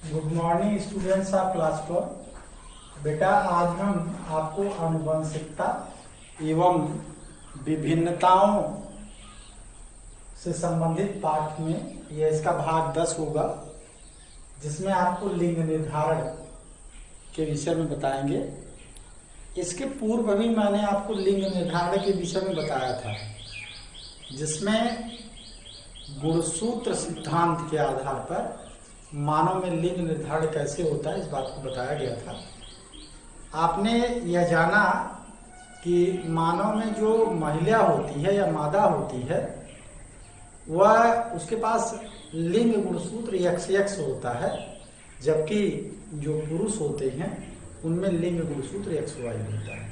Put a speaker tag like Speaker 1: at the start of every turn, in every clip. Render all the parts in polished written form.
Speaker 1: Good morning students of class 12। बेटा आज हम आपको आनुवंशिकता एवं विभिन्नताओं से संबंधित पाठ में यह इसका भाग 10 होगा, जिसमें आपको लिंग निर्धारण के विषय में बताएंगे। इसके पूर्व भी मैंने आपको लिंग निर्धारण के विषय में बताया था, जिसमें गुणसूत्र सिद्धांत के आधार पर मानव में लिंग निर्धारण कैसे होता है इस बात को बताया गया था। आपने यह जाना कि मानव में जो महिला होती है या मादा होती है वह उसके पास लिंग गुणसूत्र XX होता है, जबकि जो पुरुष होते हैं उनमें लिंग गुणसूत्र XY होता है।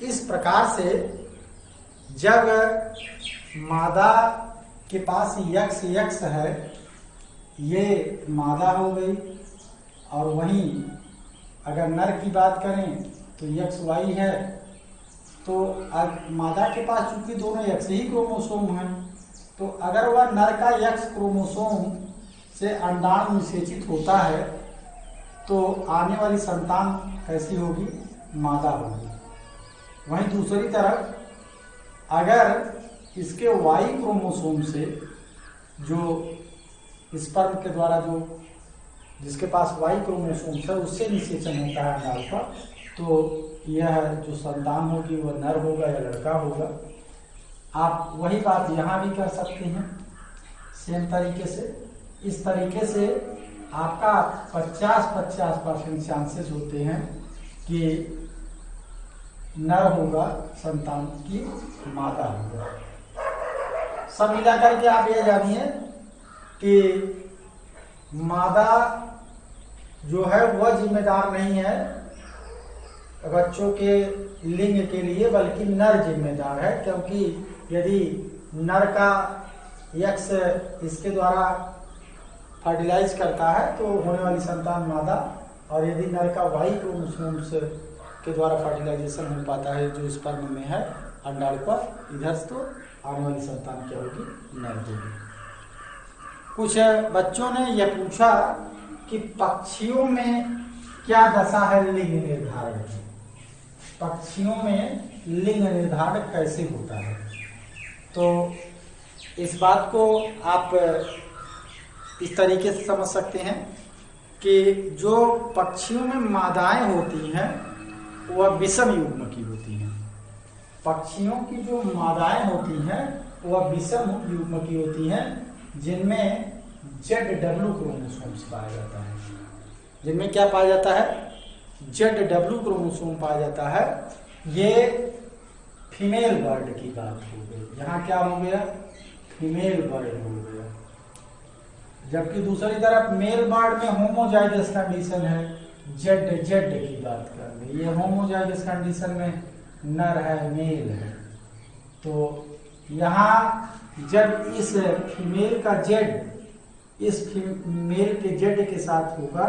Speaker 1: इस प्रकार से जब मादा के पास XX है, ये मादा हो गई, और वहीं अगर नर की बात करें तो XY है, तो मादा के पास चूंकि दोनों X ही क्रोमोसोम हैं, तो अगर वह नर का X क्रोमोसोम से अंडाणु निषेचित होता है तो आने वाली संतान कैसी होगी? मादा होगी। वहीं दूसरी तरफ अगर इसके Y क्रोमोसोम से जो स्पर्म के द्वारा जो जिसके पास Y क्रोमोसोम है उससे निषेचन होता है अंडाणु का, तो यह जो संतान होगी वह नर होगा या लड़का होगा। आप वही बात यहाँ भी कर सकते हैं सेम तरीके से। इस तरीके से आपका 50-50% चांसेस होते हैं कि नर होगा, संतान की मादा होगा। सब मिलाकर के आप ये जानिए कि मादा जो है वह जिम्मेदार नहीं है बच्चों के लिंग के लिए, बल्कि नर जिम्मेदार है। क्योंकि यदि नर का X इसके द्वारा फर्टिलाइज करता है तो होने वाली संतान मादा, और यदि नर का Y क्रोमोसोम के द्वारा फर्टिलाइजेशन हो पाता है जो स्पर्म में है अंडाणु पर, इधर से तो आने वाली संतान क्या होगी? नर होगी। कुछ बच्चों ने यह पूछा कि पक्षियों में क्या दशा है लिंग निर्धारण की, पक्षियों में लिंग निर्धारण कैसे होता है? तो इस बात को आप इस तरीके से समझ सकते हैं कि जो पक्षियों में मादाएं होती हैं वह विषम युग्म की होती हैं। पक्षियों की जो मादाएं होती हैं वह विषम युग्म की होती हैं, जिनमें ZW क्रोमोसोम्स पाया जाता है। जिनमें क्या पाया जाता है? ZW क्रोमोसोम पाया जाता है। ये फीमेल बर्ड की बात हो गई। यहाँ क्या हो गया? फीमेल बर्ड हो गया। जबकि दूसरी तरफ मेल बर्ड में होमोजाइगस कंडीशन है, Z की बात कर रहे। ये होमोजाइगस कंडीशन में नर है, मेल है। तो यहाँ जब इस फीमेल का Z इस मेल के Z के साथ होगा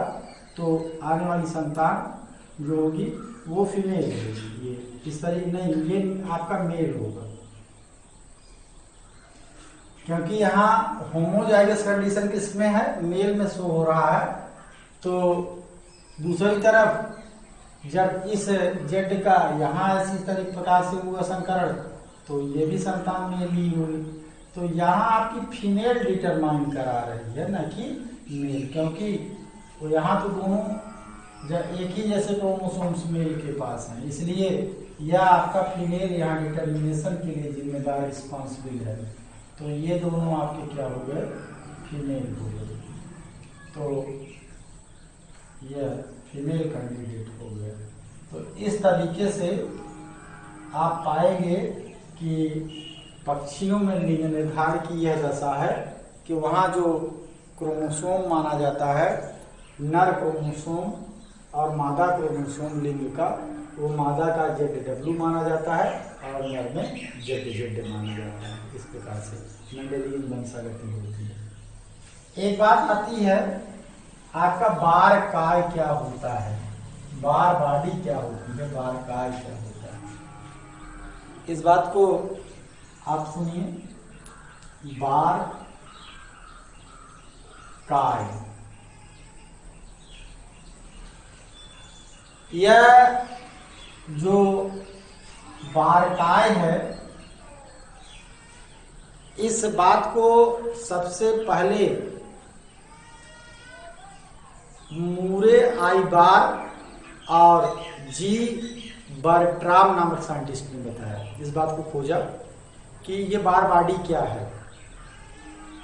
Speaker 1: तो आने वाली संतान जो होगी वो फीमेल होगी। ये इस तरह नहीं, ये आपका मेल होगा, क्योंकि यहाँ होमोजाइगस कंडीशन किसमें है? मेल में शो हो रहा है। तो दूसरी तरफ जब इस Z का यहाँ इसी तरह प्रकार से हुआ संकरण तो ये भी संतान मेल ही होगी। तो यहाँ आपकी फीमेल डिटरमाइन करा रही है, न कि मेल, क्योंकि वो यहाँ तो दोनों एक ही जैसे क्रोमोसोम्स मेल के पास हैं, इसलिए यह आपका फीमेल यहाँ डिटर्मिनेशन के लिए जिम्मेदार रिस्पॉन्सिबल है। तो ये दोनों आपके क्या हो गए? फीमेल हो गए। तो यह फीमेल कैंडिडेट हो गया। तो इस तरीके से आप पाएंगे कि पक्षियों में लिंग निर्धारण की यह दशा है कि वहाँ जो क्रोमोसोम माना जाता है, नर क्रोमोसोम और मादा क्रोमोसोम लिंग का, वो मादा का ZW माना जाता है और नर में ZZ माना जाता है। इस प्रकार से मेंडेलियन वंशागति होती है। एक बात आती है, आपका बार काय क्या होता है? बार बॉडी क्या होती है? बार काय क्या होता है? इस बात को आप सुनिए। बार काय यह जो बारकाय है, इस बात को सबसे पहले मूरे आइबार और जी बर्ट्राम नामक साइंटिस्ट ने बताया, इस बात को खोजा कि ये बार बॉडी क्या है।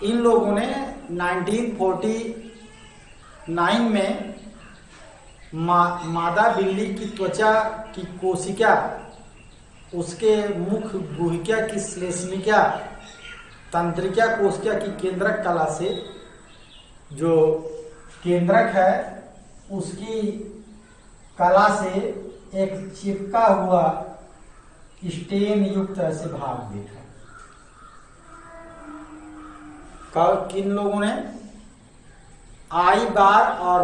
Speaker 1: इन लोगों ने 1949 में मादा बिल्ली की त्वचा की कोशिका, उसके मुख गुहिका की श्लेष्मिका, तंत्रिका कोशिका की केंद्रक कला से, जो केंद्रक है उसकी कला से एक चिपका हुआ स्टेन युक्त ऐसे भाग देखा। किन लोगों ने? आइबार और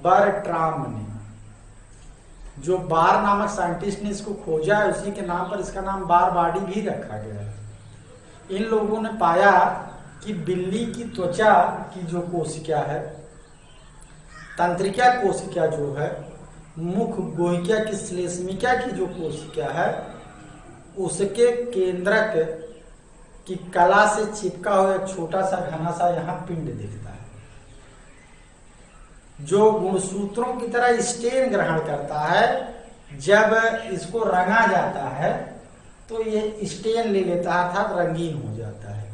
Speaker 1: बर्ट्राम ने। जो बार नामक साइंटिस्ट ने इसको खोजा है, उसी के नाम पर इसका नाम बार बॉडी भी रखा गया है। इन लोगों ने पाया कि बिल्ली की त्वचा की जो कोशिका है, तंत्रिका कोशिका जो है, मुख गुहिका की श्लेष्मिका की जो कोशिका है, उसके केंद्रक की कला से चिपका हुआ एक छोटा सा घना सा यहाँ पिंड दिखता है, जो गुणसूत्रों की तरह स्टेन ग्रहण करता है। जब इसको रंगा जाता है तो ये स्टेन ले लेता है, अर्थात रंगीन हो जाता है।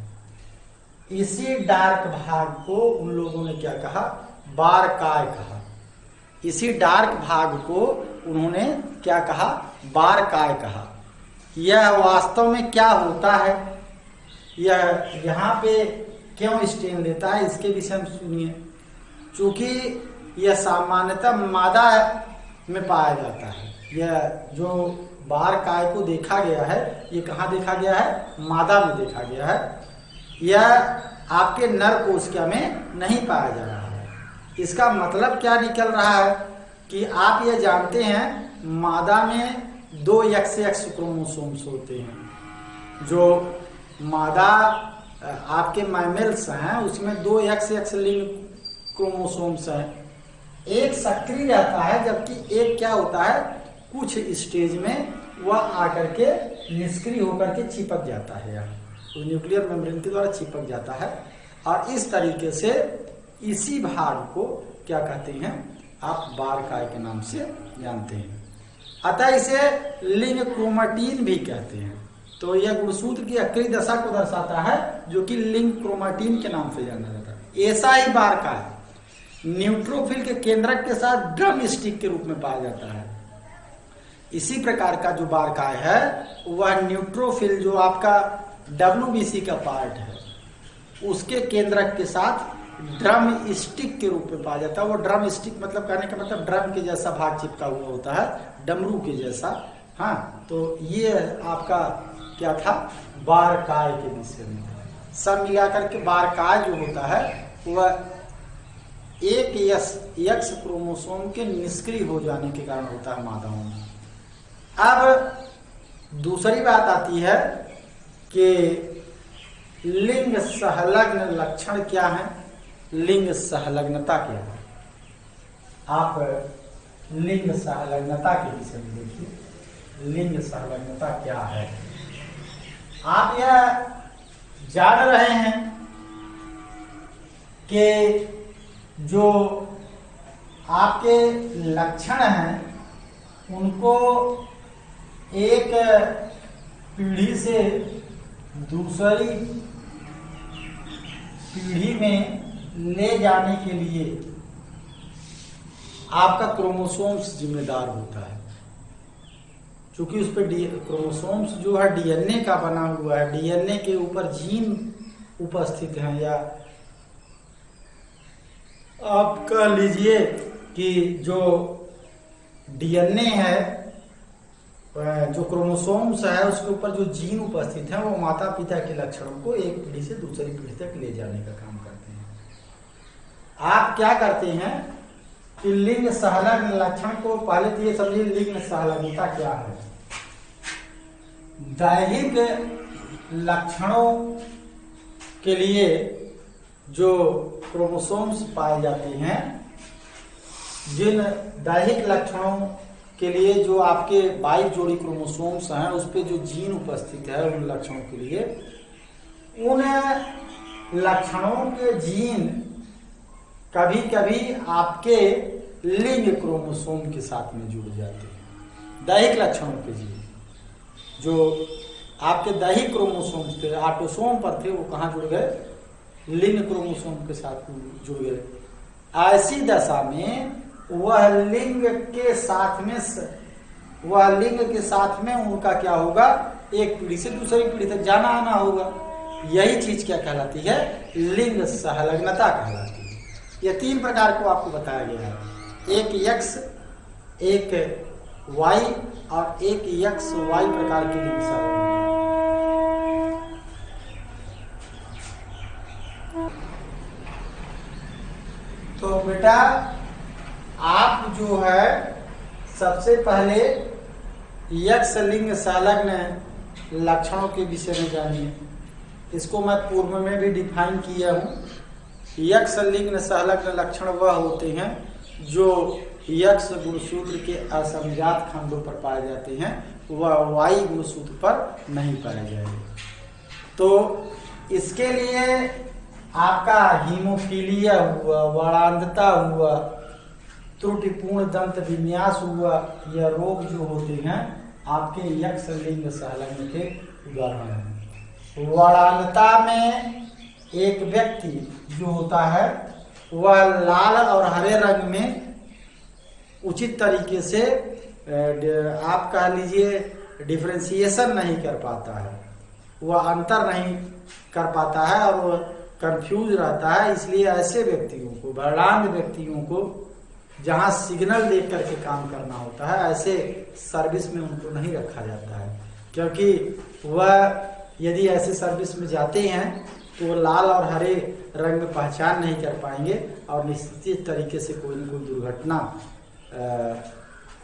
Speaker 1: इसी डार्क भाग को उन लोगों ने क्या कहा? बारकाय कहा। इसी डार्क भाग को उन्होंने क्या कहा? बारकाय कहा। यह वास्तव में क्या होता है, यह यहाँ पे क्यों स्टेन लेता है, इसके विषय में सुनिए। चूंकि यह सामान्यतः मादा में पाया जाता है। यह जो बारकाय को देखा गया है, ये कहाँ देखा गया है? मादा में देखा गया है। यह आपके नर कोशिका में नहीं पाया जा रहा है। इसका मतलब क्या निकल रहा है कि आप ये जानते हैं मादा में 2 XX क्रोमोसोम्स होते हैं। जो मादा आपके मैमल्स हैं उसमें 2 XX लिंग क्रोमोसोम्स हैं। एक सक्रिय रहता है, जबकि एक क्या होता है, कुछ स्टेज में वह आकर के निष्क्रिय होकर के चिपक जाता है, तो न्यूक्लियर मेम्ब्रेन के द्वारा चिपक जाता है। और इस तरीके से इसी भाग को क्या कहते हैं आप? बारकाय के नाम से जानते हैं। अतः इसे लिंग क्रोमाटीन भी कहते हैं। तो यह गुणसूत्र की अक्रिय दशा को दर्शाता है, जो कि लिंग क्रोमाटीन के नाम से जाना जाता है। ऐसा ही बारकाय न्यूट्रोफिल के केंद्रक के साथ ड्रम स्टिक के रूप में पाया जाता है। इसी प्रकार का जो बारकाय है वह न्यूट्रोफिल, जो आपका WBC का पार्ट है, उसके केंद्रक के साथ ड्रम स्टिक के रूप में पाया जाता है। वो ड्रम स्टिक मतलब कहने का मतलब ड्रम के जैसा भाग चिपका हुआ होता है, डमरू के जैसा। हाँ, तो ये आपका क्या था? बारकाय के विषय में। सब मिलाकर के बारकाय जो होता है वह एक X क्रोमोसोम के निष्क्रिय हो जाने के कारण होता है मादाओं में। अब दूसरी बात आती है कि लिंग सहलग्न लक्षण क्या है, लिंग सहलग्नता क्या है। आप लिंग सहलग्नता के विषय में देखिए, लिंग सहलग्नता क्या है। आप यह जान रहे हैं कि जो आपके लक्षण हैं उनको एक पीढ़ी से दूसरी पीढ़ी में ले जाने के लिए आपका क्रोमोसोम्स जिम्मेदार होता है। क्योंकि उस पर क्रोमोसोम्स जो है DNA का बना हुआ है, DNA के ऊपर जीन उपस्थित हैं, या आप कह लीजिए कि जो DNA है, जो क्रोमोसोम्स है, उसके ऊपर जो जीन उपस्थित है वो माता पिता के लक्षणों को एक पीढ़ी से दूसरी पीढ़ी तक ले जाने का काम करते हैं। आप क्या करते हैं कि लिंग सहलग्न लक्षण को पहले तो ये समझिए, लिंग सहलग्नता क्या है। दैहिक लक्षणों के लिए जो क्रोमोसोम्स पाए जाते हैं, जिन दैहिक लक्षणों के लिए जो आपके 22 जोड़ी क्रोमोसोम्स हैं उस पे जो जीन उपस्थित है उन लक्षणों के लिए, उन लक्षणों के जीन कभी कभी आपके लिंग क्रोमोसोम के साथ में जुड़ जाते हैं। दैहिक लक्षणों के जीन जो आपके दैहिक क्रोमोसोम्स थे, ऑटोसोम पर थे, वो कहाँ जुड़ गए? लिंग क्रोमोसोम के साथ जुड़ गए। ऐसी दशा में वह लिंग के साथ में उनका क्या होगा? एक पीढ़ी से दूसरी पीढ़ी तक जाना आना होगा। यही चीज क्या कहलाती है? लिंग सहलग्नता कहलाती है। यह 3 प्रकार को आपको बताया गया है, एक X, एक Y और एक XY प्रकार की लिंग सहलग्नता। तो बेटा आप जो है सबसे पहले X लिंग संलग्न लक्षणों के विषय में जानिए। इसको मैं पूर्व में भी डिफाइन किया हूँ। X लिंग संलग्न लक्षण वह होते हैं जो X गुणसूत्र के असंजात खंडों पर पाए जाते हैं, वह Y गुणसूत्र पर नहीं पाए जाएंगे। तो इसके लिए आपका हीमोफीलिया हुआ, वर्णांधता हुआ, त्रुटिपूर्ण दंत विन्यास हुआ, यह रोग जो होते हैं आपके X लिंग संलग्न के उदाहरण हैं। वर्णांधता में एक व्यक्ति जो होता है वह लाल और हरे रंग में उचित तरीके से आप कह लीजिए डिफरेंशिएशन नहीं कर पाता है, वह अंतर नहीं कर पाता है और वह कंफ्यूज रहता है। इसलिए ऐसे व्यक्तियों को, वर्णांध व्यक्तियों को जहां सिग्नल देख करके काम करना होता है, ऐसे सर्विस में उनको नहीं रखा जाता है, क्योंकि वह यदि ऐसे सर्विस में जाते हैं तो वो लाल और हरे रंग में पहचान नहीं कर पाएंगे और निश्चित तरीके से कोई न कोई दुर्घटना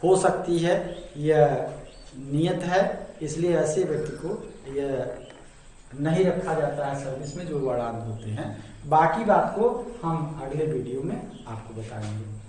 Speaker 1: हो सकती है, यह नियत है। इसलिए ऐसे व्यक्ति को यह नहीं रखा जाता है सर्विस में जो वर्णांध होते हैं। बाकी बात को हम अगले वीडियो में आपको बताएंगे।